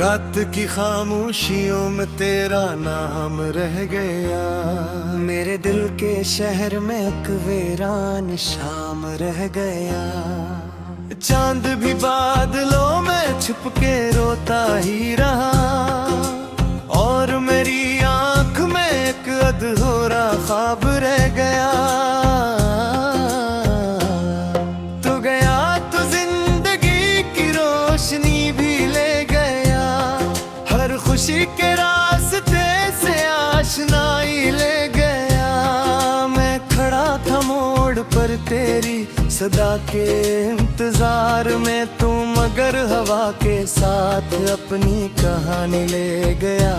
रात की खामोशियों में तेरा नाम रह गया। मेरे दिल के शहर में एक वीरान शाम रह गया। चांद भी बादलों में छुप के रोता ही रहा, और मेरी आंख में एक अधूरा ख्वाब रह गया। तू गया तो जिंदगी की रोशनी भी ले गया, हर खुशी के रास्ते से आशनाई ले गया। मैं खड़ा था मोड़ पर तेरी सदा के इंतजार में, तू मगर हवा के साथ अपनी कहानी ले गया।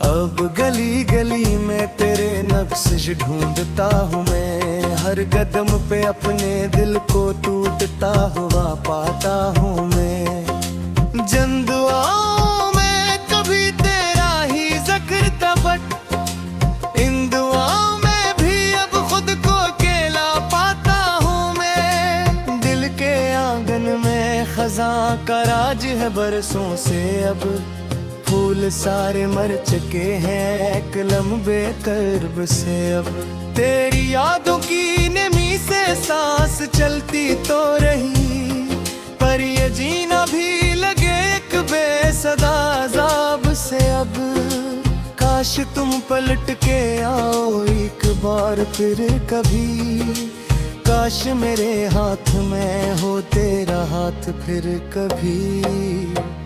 अब गली गली में तेरे नक्श ढूंढता हूँ मैं, हर कदम पे अपने दिल को टूटता हुआ पाता हूँ मैं। जिन दुआओं में कभी तेरा ही जिक्र था, बट इन दुआओं में भी अब खुद को अकेला पाता हूँ मैं। दिल के आंगन में खजां का राज है बरसों से, अब फूल सारे मर चुके हैं कलम बेकर्ब से। अब तेरी यादों की नमी से सांस चलती तो रही, पर ये जीना भी लगे एक बेसदा अज़ाब से। अब काश तुम पलट के आओ एक बार फिर कभी, काश मेरे हाथ में हो तेरा हाथ फिर कभी।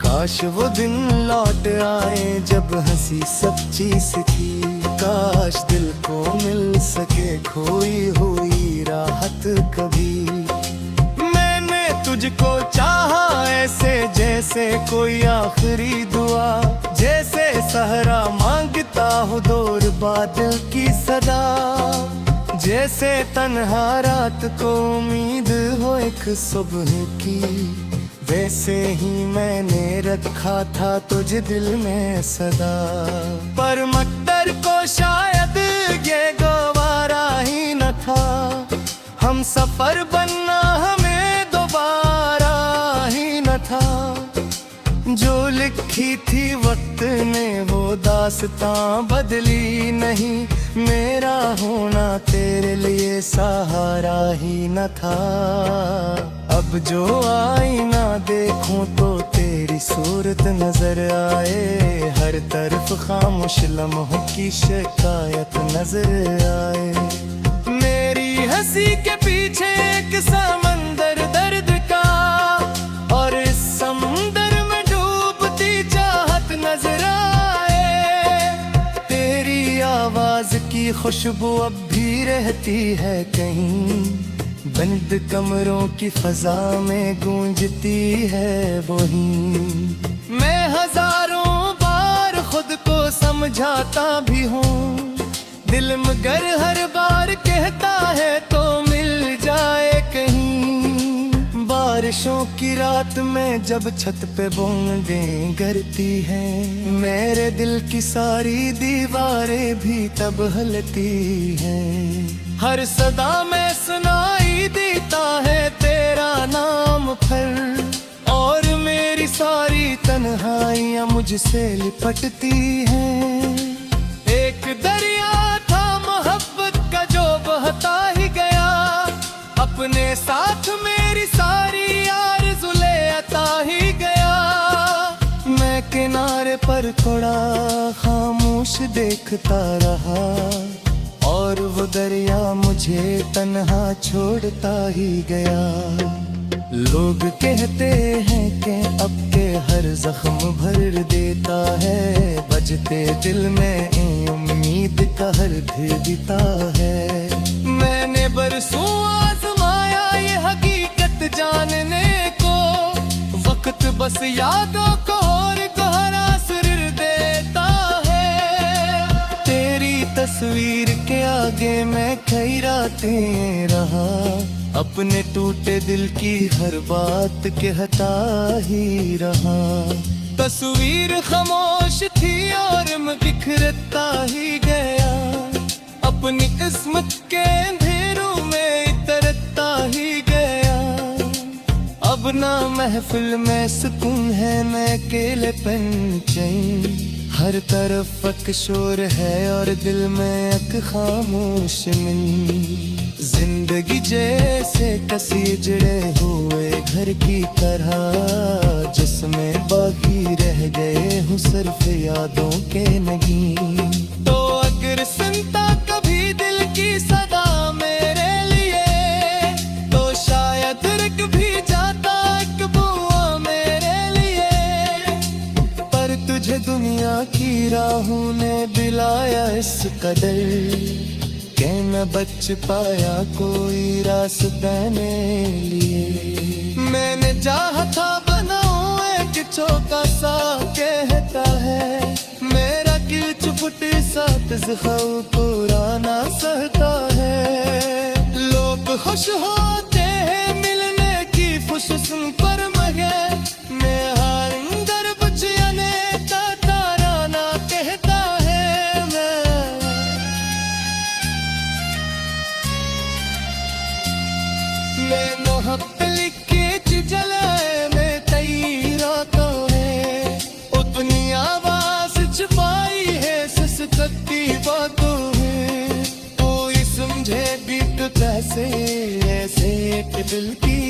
काश वो दिन लौट आए जब हंसी सच्ची सी थी, काश दिल को मिल सके खोई हुई राहत कभी। मैंने तुझको चाहा ऐसे जैसे कोई आखिरी दुआ, जैसे सहरा मांगता हो दूर बादल की सदा, जैसे तन्हा रात को उम्मीद हो एक सुबह की। वैसे ही मैंने रखा था तुझे दिल में सदा, पर मकदर को शायद ये गवारा ही न था। हम सफर बनना हमें दोबारा ही न था, जो लिखी थी वक्त ने वो दास्तां बदली नहीं। मेरा होना तेरे लिए सहारा ही न था। अब जो आईना देखूं तो तेरी सूरत नजर आए, हर तरफ खामोश लम्हों की शिकायत नजर आए। मेरी हंसी के पीछे एक समंदर दर्द का, और इस समंदर में डूबती चाहत नजर आए। तेरी आवाज की खुशबू अब भी रहती है कहीं, बंद कमरों की फजा में गूंजती है वही। मैं हजारों बार खुद को समझाता भी हूँ, दिल मगर हर बार कहता है तो मिल जाए कहीं। बारिशों की रात में जब छत पे बूंदें गिरती हैं, मेरे दिल की सारी दीवारें भी तब हिलती हैं। हर सदा में सुनाई देता है तेरा नाम फिर, और मेरी सारी तन्हाइयां मुझसे लिपटती हैं। एक दरिया था मोहब्बत का जो बहता ही गया, अपने साथ मेरी सारी आरज़ू ले आता ही गया। मैं किनारे पर खड़ा खामोश देखता रहा, और वो दरिया मुझे तन्हा छोड़ता ही गया। लोग कहते हैं कि अब के हर जख्म भर देता है, बजते दिल में उम्मीद का हर देता है। मैंने बरसों आजमाया ये हकीकत जानने को, वक्त बस यादों को और गहरा सुर देता है। तेरी तस्वीर के आगे मैं कई रातें रहा, अपने टूटे दिल की हर बात कहता ही रहा। तस्वीर खामोश थी और मैं बिखरता ही गया, अपनी किस्मत के अंधेरों में इतरता ही गया। अब ना महफिल में सुकून है न अकेलेपन चैन। हर तरफ अक शोर है और दिल में अक खामोश मिन। जिंदगी जैसे कसी जड़े हुए घर की तरह, जिसमें बाकी रह गए हूँ सिर्फ यादों के नगीन। तो अगर सुनता कभी दिल की सदा मेरे लिए, तो शायद रुक भी जाता एक बुआ मेरे लिए। पर तुझे दुनिया की राहों ने बिलाया इस कदर, के न बच पाया कोई रास्ता मेरे लिए। मैंने चाहा था बनाऊं एक छोटा सा कहता है, मेरा किल चुपट साथ ज़ख़म पुराना सहता है। लोग खुश होते हैं मिलने की खुशुम पर, मगर मैं हार अंदर बचियाने का ताराना कहता है। मैं मोहब्बत लिखे जलाए मैं तेरा तो है, उतनी आवाज छुपाई है सस्ती बातों में। कोई समझे बीत कैसे ऐसे एक दिल की,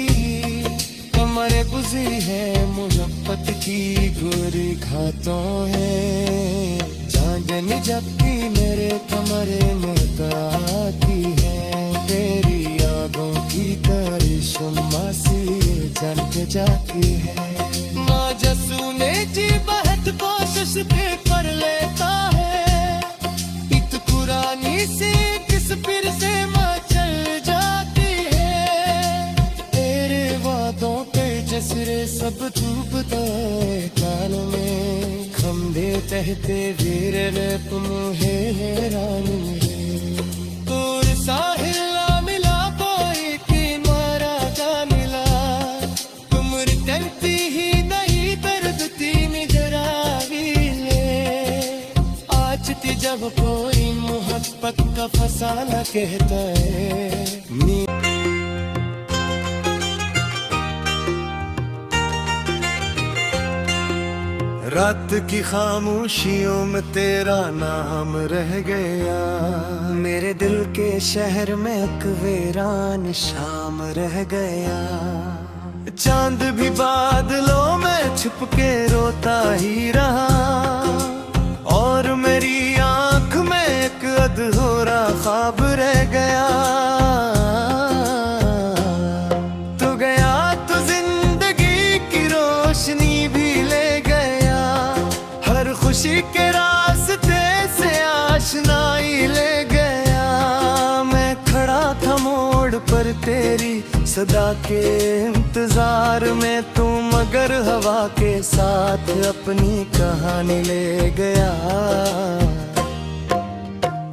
कमरे बुझी है मोहब्बत की गोरी घातों है। जान जबकि मेरे कमरे में आती है, तेरी यादों की मासी जान के जाती है। माँ जसू ने जी बहुत कोशिश भी कर लेता है, इत पुरानी से किस फिर से माँ चल जाती है। तेरे वादों पे जसरे सब डूबता है काल में, खम दे कहते वीर रे तुम है हैरान मेरे। दूर साहिल मिला कोई किनारा का मिला, तुम डरती ही नहीं दर्दती निजरा ले। आज थी जब कोई मोहब्बत का फसाना कहता है। रात की खामोशियों में तेरा नाम रह गया, मेरे दिल के शहर में एक वीरान शाम रह गया। चांद भी बादलों में छुप के रोता ही रहा, और मेरी आंख में एक अधूरा ख्वाब रह गया। तू गया तो जिंदगी की रोशनी भी ले गया, हर खुशी के रास्ते से आशनाई ले गया। मैं खड़ा था मोड़ पर तेरी सदा के इंतजार में, तू मगर हवा के साथ अपनी कहानी ले गया।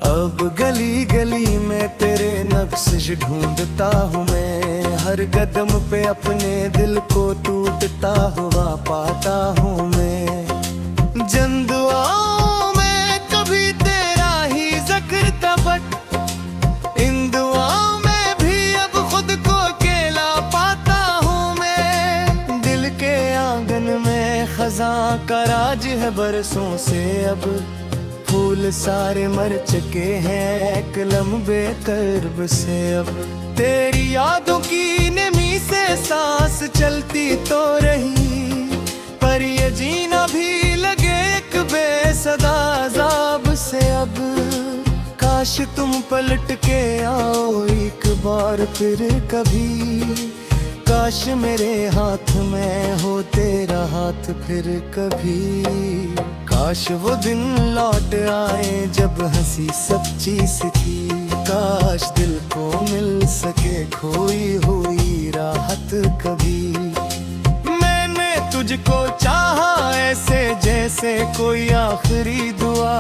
अब गली गली में तेरे नक्श ढूंढता हूँ मैं, हर कदम पे अपने दिल को टूटता हुआ पाता हूँ मैं। जिन दुआओं में कभी तेरा ही जिक्र था, बट इन दुआओं में भी अब खुद को अकेला पाता हूँ मैं। दिल के आंगन में खजां का राज है बरसों से, अब फूल सारे मर चुके हैं कलम बेकर्ब से। अब तेरी यादों की नमी से सांस चलती तो रही, पर ये जीना भी लगे एक बेसदा अज़ाब से। अब काश तुम पलट के आओ एक बार फिर कभी, काश मेरे हाथ में हो तेरा हाथ फिर कभी। काश वो दिन लौट आए जब हंसी सच्ची सी थी, काश दिल को मिल सके खोई हुई राहत कभी। मैंने तुझको चाहा ऐसे जैसे कोई आखिरी दुआ,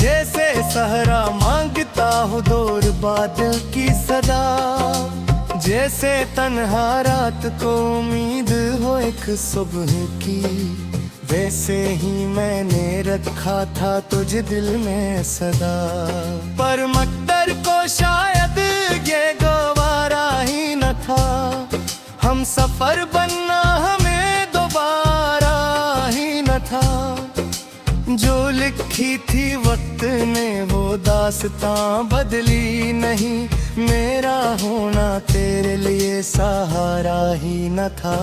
जैसे सहरा मांगता हो दूर बादल की सदा, जैसे तन्हा रात को उम्मीद हो एक सुबह की। वैसे ही मैंने रखा था तुझे दिल में सदा, पर मकदर को शायद ये गवारा ही न था। हम सफर बनना लिखी थी वक्त ने वो दास्तां बदली नहीं, मेरा होना तेरे लिए सहारा ही न था।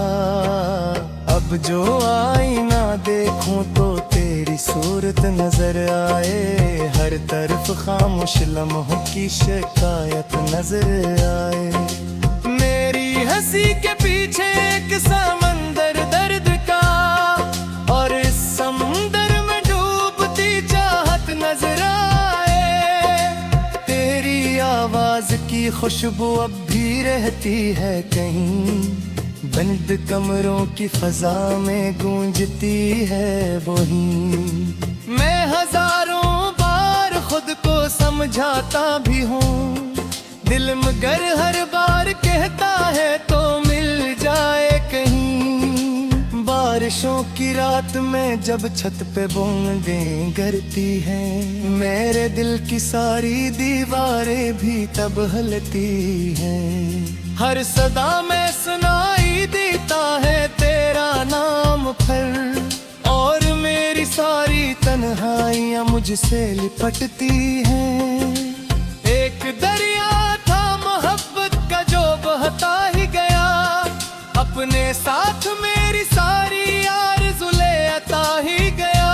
अब जो आईना देखूं तो तेरी सूरत नजर आए, हर तरफ खामोश लम्हों की शिकायत नजर आए। मेरी हंसी के पीछे एक समंदर दर्द का, और इस समंदर में डूबती चाहत नजर आए। तेरी आवाज की खुशबू अब भी रहती है कहीं, बंद कमरों की फजा में गूंजती है वही। मैं हजारों बार खुद को समझाता भी हूँ, दिल मगर हर बार कहता है तो मिल जाए कहीं। बारिशों की रात में जब छत पे बूंदें गिरती हैं, मेरे दिल की सारी दीवारें भी तब हिलती हैं। हर सदा में सुनाई देता है तेरा नाम फिर, और मेरी सारी तन्हाइयां मुझसे लिपटती हैं। एक दरिया था मोहब्बत का जो बहता ही गया, अपने साथ मेरी सारी आरज़ू ले आता ही गया।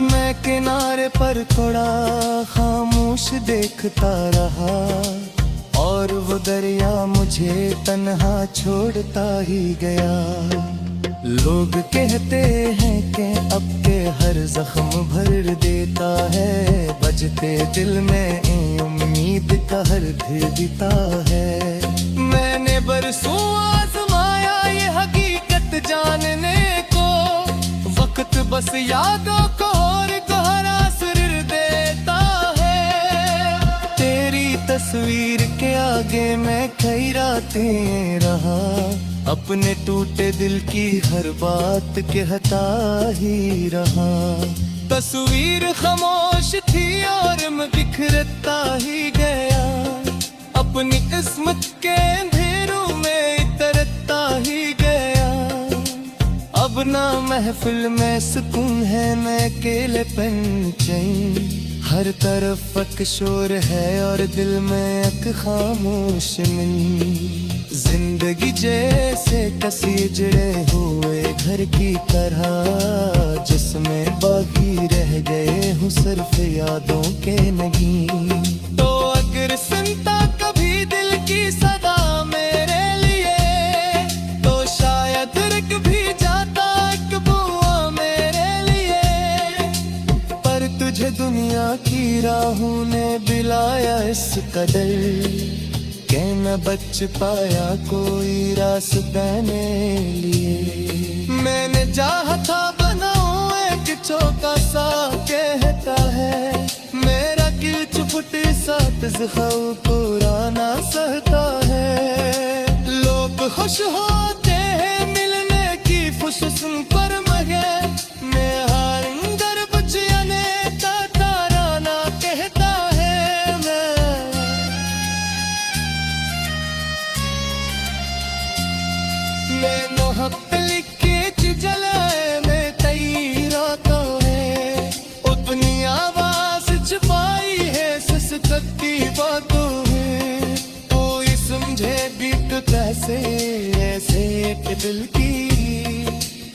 मैं किनारे पर खड़ा खामोश देखता रहा, और वो दरिया मुझे तन्हा छोड़ता ही गया। लोग कहते हैं कि अब के हर जख्म भर देता है, बजते दिल में उम्मीद का हर देता है। मैंने बरसों आजमाया ये हकीकत जानने को, वक्त बस यादों को और गहरा सुर देता है। तेरी तस्वीर के आगे मैं कई रातें रहा, अपने टूटे दिल की हर बात कहता ही रहा। तस्वीर खामोश थी और मैं बिखरता ही गया, अपनी किस्मत के अंधेरों में इतरता ही गया। अब ना महफिल में सुकून है न अकेलेपन चैन, हर तरफ एक शोर है और दिल में एक खामोश नींद। जिंदगी जैसे कसी जड़े हुए घर की तरह, जिसमें बाकी रह गए हूँ सिर्फ यादों के नहीं। तो अगर सुनता कभी दिल की सदा मेरे लिए, तो शायद रुक भी जाता एक बुआ मेरे लिए। पर तुझे दुनिया की राहों ने बिलाया इस कदर, के न बच पाया कोई रास्ता ने लिए। मैंने चाहा बनाऊं एक चौका सा कहता है, मेरा किल चुपटे साथ ज़ख़म पुराना सहता है। लोग खुश होते हैं मिलने की खुशुम पर, मगर मैं हार अंदर बचियाने का ताराना कहता है। मैं मोहब्बत लिखे जलाए मैं तेरा तो है, अपनी आवाज छुपाई है ससकती बातों में। कोई समझे बीत कैसे ऐसे एक दिल की,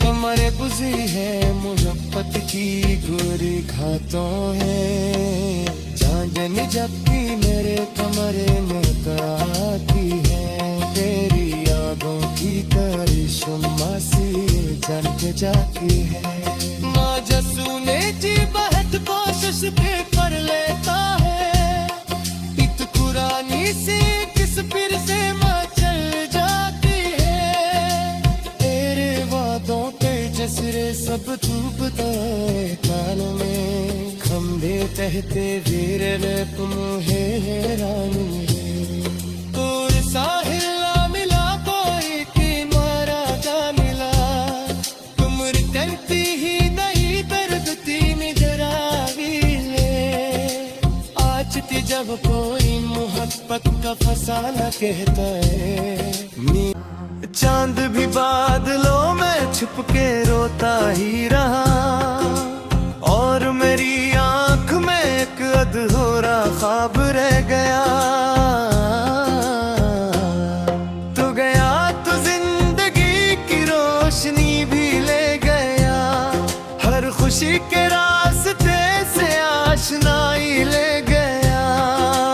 कमरे बुझी है मोहब्बत की गोरी घातों है। चांदनी जबकि मेरे कमरे में आती है, तेरी यादों की करिश्मा सी जन के जाती है। माँ जसू ने जी बहुत कोशिश भी कर लेता है, इत कुरानी से किस फिर से माँ चल जाती है। तेरे वादों के जसरे सब डूबता है कानों में, खंभे कहते वीर ने तुम हैरान है। दूर साहिल ना मिला कोई किनारा जा मिला, तुम रिटलती ही नहीं दर्दती निजरा ले। आज थी जब कोई मोहब्बत का फसाना कहता है, चांद भी बादलों में छुप के रोता ही रहा, और मेरी अधूरा ख्वाब रह गया। तू गया तो जिंदगी की रोशनी भी ले गया, हर खुशी के रास्ते से आशनाई ले गया।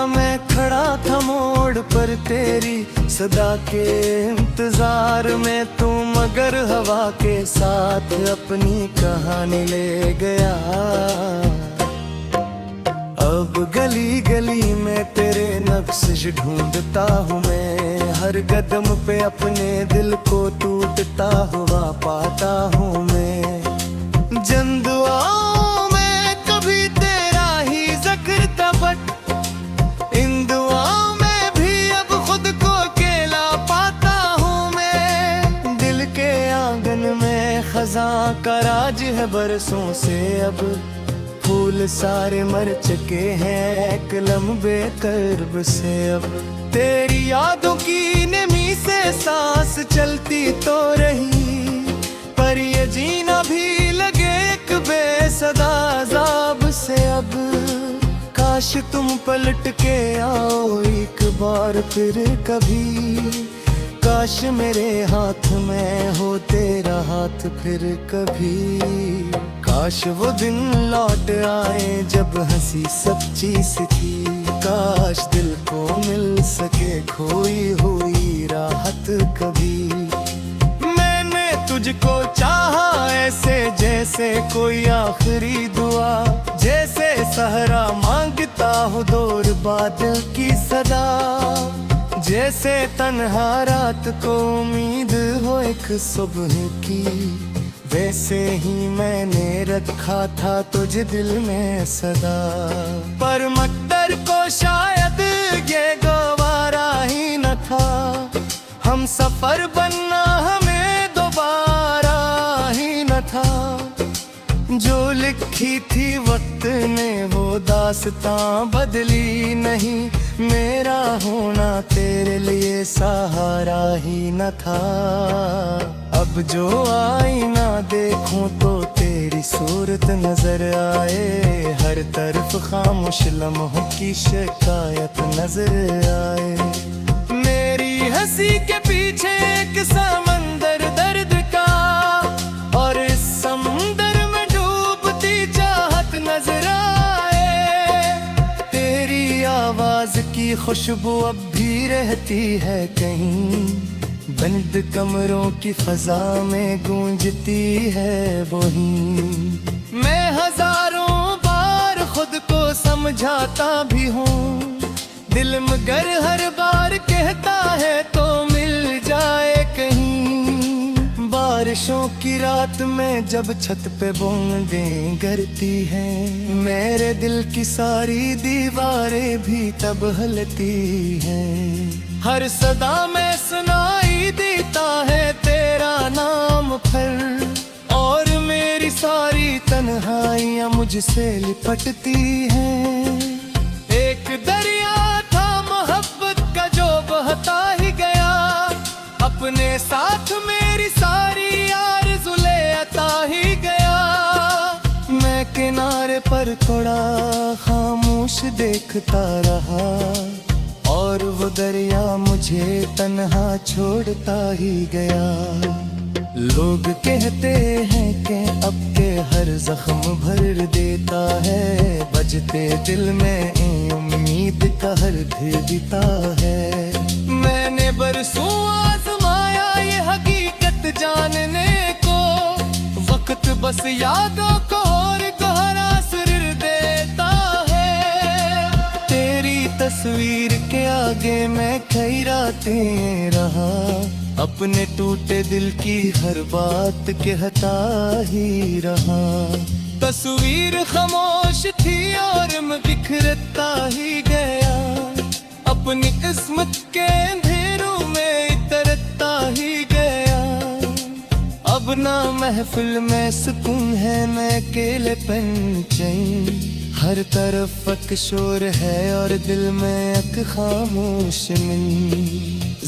मैं खड़ा था मोड़ पर तेरी सदा के इंतजार में, तू मगर हवा के साथ अपनी कहानी ले गया। अब गली गली में तेरे नक्श ढूंढता हूँ मैं, हर कदम पे अपने दिल को टूटता हुआ पाता हूँ मैं। जिन दुआओं में कभी तेरा ही जिक्र था, बट इन दुआओं में भी अब खुद को अकेला पाता हूँ मैं। दिल के आंगन में खजां का राज है बरसों से, अब फूल सारे मर चुके हैं कलम बेकर्ब से। अब तेरी यादों की नमी से सांस चलती तो रही, पर ये जीना भी लगे एक बेसदा अज़ाब से। अब काश तुम पलट के आओ एक बार फिर कभी, काश मेरे हाथ में हो तेरा हाथ फिर कभी। काश वो दिन लौट आए जब हंसी सच्ची सी थी, काश दिल को मिल सके खोई हुई राहत कभी। मैंने तुझको चाहा ऐसे जैसे कोई आखिरी दुआ, जैसे सहरा मांगता हो दूर बादल की सदा, जैसे तन्हा रात को उम्मीद हो एक सुबह की। वैसे ही मैंने रखा था तुझे दिल में सदा, पर मकदर को शायद ये गवारा ही न था। हम सफर बनना हमें दोबारा ही न था, जो लिखी थी वक्त ने वो दास्तां बदली नहीं। मेरा होना तेरे लिए सहारा ही न था। अब जो आईना देखूं तो तेरी सूरत नजर आए, हर तरफ खामोश लम्हों की शिकायत नजर आए। मेरी हंसी के पीछे एक समंदर दर्द का, और इस समंदर में डूबती चाहत नजर आए। तेरी आवाज की खुशबू अब भी रहती है कहीं, बंद कमरों की फजा में गूंजती है वही। मैं हजारों बार खुद को समझाता भी हूँ, दिल मगर हर बार कहता है तो मिल जाए कहीं। बारिशों की रात में जब छत पे बूंदें गिरती हैं, मेरे दिल की सारी दीवारें भी तब हिलती हैं। हर सदा में सुनाई देता है तेरा नाम फिर, और मेरी सारी तन्हाइयां मुझसे लिपटती हैं। एक दरिया था मोहब्बत का जो बहता ही गया, अपने साथ मेरी सारी आरज़ू ले आता ही गया। मैं किनारे पर खड़ा खामोश देखता रहा, और वो दरिया मुझे तन्हा छोड़ता ही गया। लोग कहते हैं कि अब के हर जख्म भर देता है, बजते दिल में उम्मीद का हर देता है। मैंने बरसों आजमाया ये हकीकत जानने को, वक्त बस यादों को और गहरा सुर देता है। तेरी तस्वीर के आगे मैं कई रातें रहा, अपने टूटे दिल की हर बात कहता ही रहा। तस्वीर खामोश थी और मैं बिखरता ही गया, अपनी किस्मत के अंधेरों में इतरता ही गया। अब ना महफिल में सुकून है न अकेलेपन चैन, हर तरफ एक शोर है और दिल में एक खामोश मन।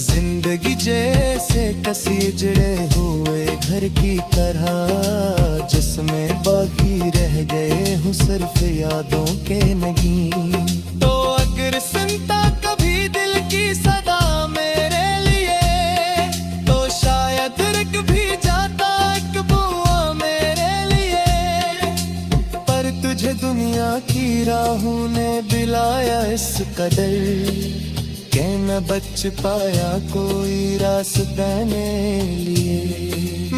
जिंदगी जैसे कसी जड़े हुए शहर की तरह जिसमें बाकी रह गए हूँ सिर्फ यादों के नहीं। तो अगर सुनता कभी दिल की सदा मेरे लिए, तो शायद रुक भी जाता एक बुआ मेरे लिए। पर तुझे दुनिया की राहों ने बिलाया इस कदर के न बच पाया कोई रास्ता मेरे लिए।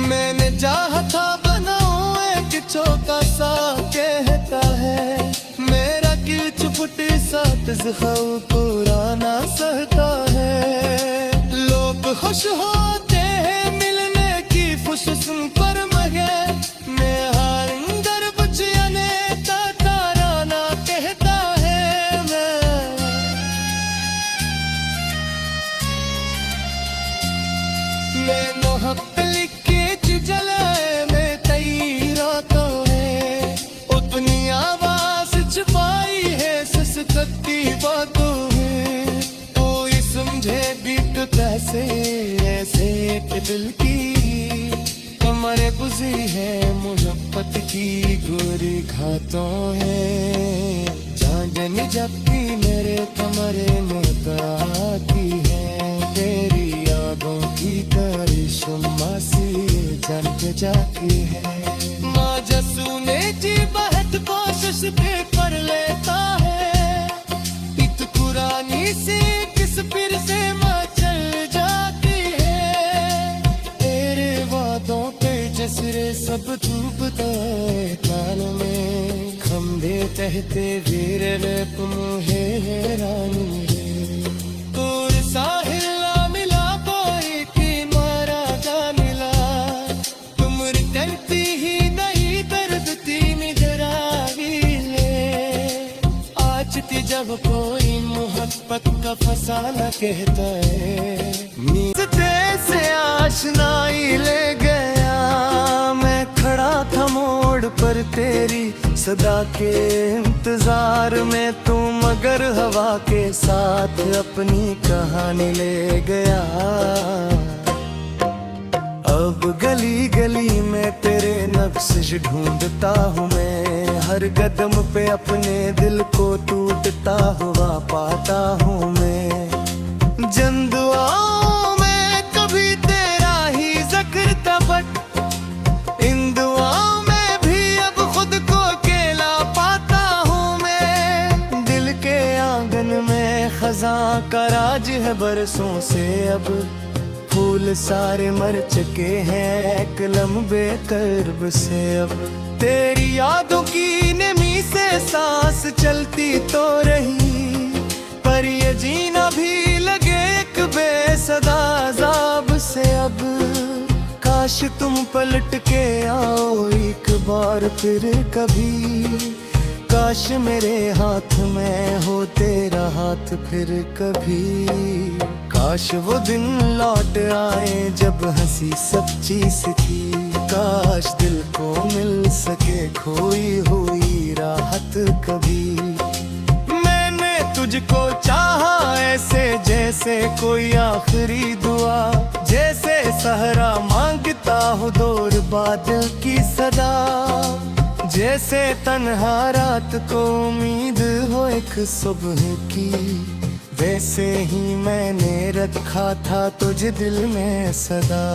मैंने चाहा था बनाऊं एक चौका सा कहता है मेरा किल चुपटी सा तज़ख़ौ पुराना सहता है। लोग खुश होते हैं मिलने की खुशुम पर मगर मैं हार अंदर बचियाने ताराना कहता है। मैं मोहब्बत लिखे जलाए मैं तेरा तो है उतनी आवाज छुपाई है सस्ती बातों में। कोई समझे बीट कैसे ऐसे कि दिल की कमरे बुझी है मोहब्बत की गोरी घातों है। जान जबकि मेरे कमरे में आती है तेरी यादों की शुमासी जन के जाती है। माँ जसू ने जी बहुत कोशिश भी कर लेता है इत पुरानी से किस फिर से माँ चल जाती है। तेरे वादों पे जसरे सब डूबता है कान में खम्बे कहते वीर रप मुहे हैरानी रे। दूर साहिल मिला कोई की मारा जा मिला तुमरी डरती ही नहीं दर्द तीन जरागी ले। आज थी जब कोई मोहब्बत का फसाना कहता है नीचे से आशनाई ले गया। मैं खड़ा था मोड़ पर तेरी सदा के इंतजार में तू मगर हवा के साथ अपनी कहानी ले गया। अब गली गली में तेरे नक्श ढूंढता हूँ मैं हर कदम पे अपने दिल को टूटता हुआ पाता हूँ मैं। जन दुआओं में कभी तेरा ही जिक्र था बट इन दुआओं में भी अब खुद को अकेला पाता हूँ मैं। दिल के आंगन में खजां का राज है बरसों से अब फूल सारे मर चुके हैं कलम बेकर्ब से। अब तेरी यादों की नमी से सांस चलती तो रही पर ये जीना भी लगे एक बेसदा अज़ाब से। अब काश तुम पलट के आओ एक बार फिर कभी काश मेरे हाथ में हो तेरा हाथ फिर कभी। काश वो दिन लौट आए जब हंसी सच्ची सी थी। काश दिल को मिल सके खोई हुई राहत कभी। मैंने तुझको चाहा ऐसे जैसे कोई आखिरी दुआ जैसे सहरा मांगता हो दूर बादल की सदा। जैसे तन्हा रात को उम्मीद हो एक सुबह की वैसे ही मैंने रखा था तुझे दिल में सदा।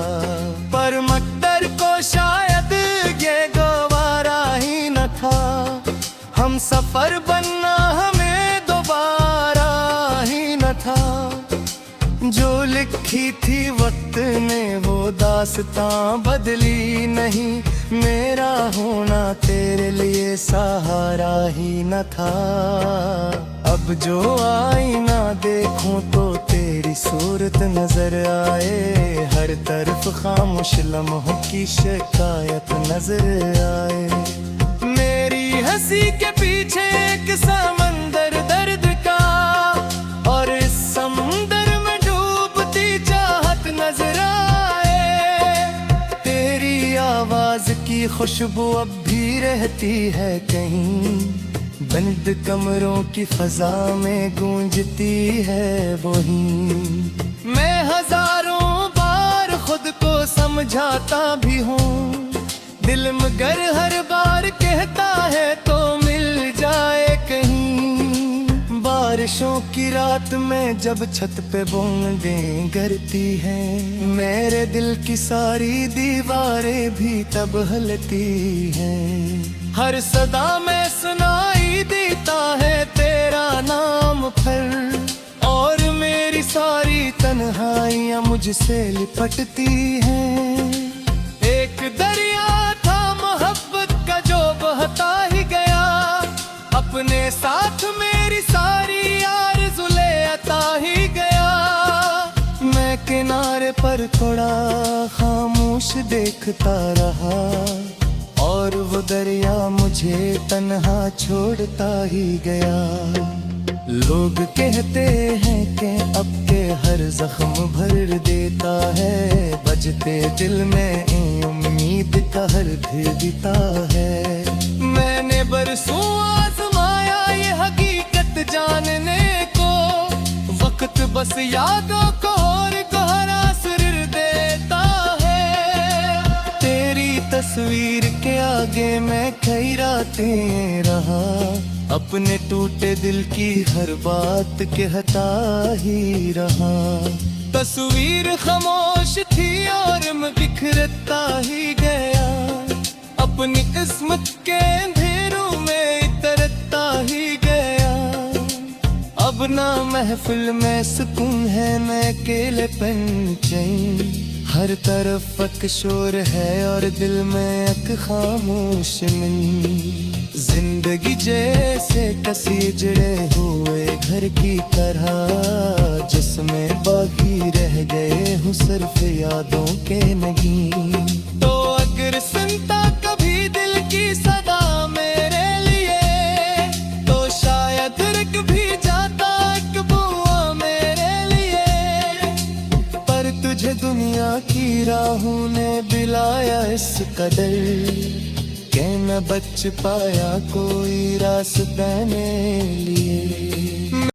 पर मकदर को शायद ये गवारा ही न था हम सफर बनना हमें दोबारा ही न था। जो लिखी थी वक्त ने वो दास्तां बदली नहीं मेरा होना तेरे लिए सहारा ही न था। अब जो आईना देखूं तो तेरी सूरत नजर आए हर तरफ खामोश लम्हों की शिकायत नजर आए। मेरी हंसी के पीछे एक समंदर दर्द का और इस समंदर में डूबती चाहत नजर आए। तेरी आवाज की खुशबू अब भी रहती है कहीं बंद कमरों की फजा में गूंजती है वही। मैं हजारों बार खुद को समझाता भी हूँ, दिल मगर हर बार कहता है तो मिल जाए कहीं। बारिशों की रात में जब छत पे बूंदें गिरती हैं, मेरे दिल की सारी दीवारें भी तब हिलती हैं। हर सदा में सुनाई देता है तेरा नाम फिर, और मेरी सारी तन्हाइयां मुझसे लिपटती हैं। एक दरिया था मोहब्बत का जो बहता ही गया, अपने साथ मेरी सारी आरज़ू ले आता ही गया। मैं किनारे पर थोड़ा खामोश देखता रहा, और वो दरिया मुझे तन्हा छोड़ता ही गया। लोग कहते हैं कि अब के हर जख्म भर देता है, बजते दिल में उम्मीद का हर देता है। मैंने बरसों आजमाया ये हकीकत जानने को, वक्त बस यादों को और गहरा सुर देता है। तेरी तस्वीर के आगे मैं कई रातें रहा, अपने टूटे दिल की हर बात कहता ही रहा। तस्वीर खामोश थी और मैं बिखरता ही गया, अपनी किस्मत के अंधेरों में इतरता ही गया। अब ना महफिल में सुकून है, मैं अकेलेपन चैन, हर तरफ एक शोर है और दिल में एक खामोश नींद। जिंदगी जैसे कसी जड़े हुए घर की तरह, जिसमें बाकी रह गए हूँ सिर्फ यादों के नगीन। तो अगर सुनता कभी दिल की सदा मेरे लिए, तो शायद रुक भी जाता एक बुआ मेरे लिए। पर तुझे दुनिया की राहों ने बिलाया इस कदर, के न बच पाया कोई रास्ता ने लिए।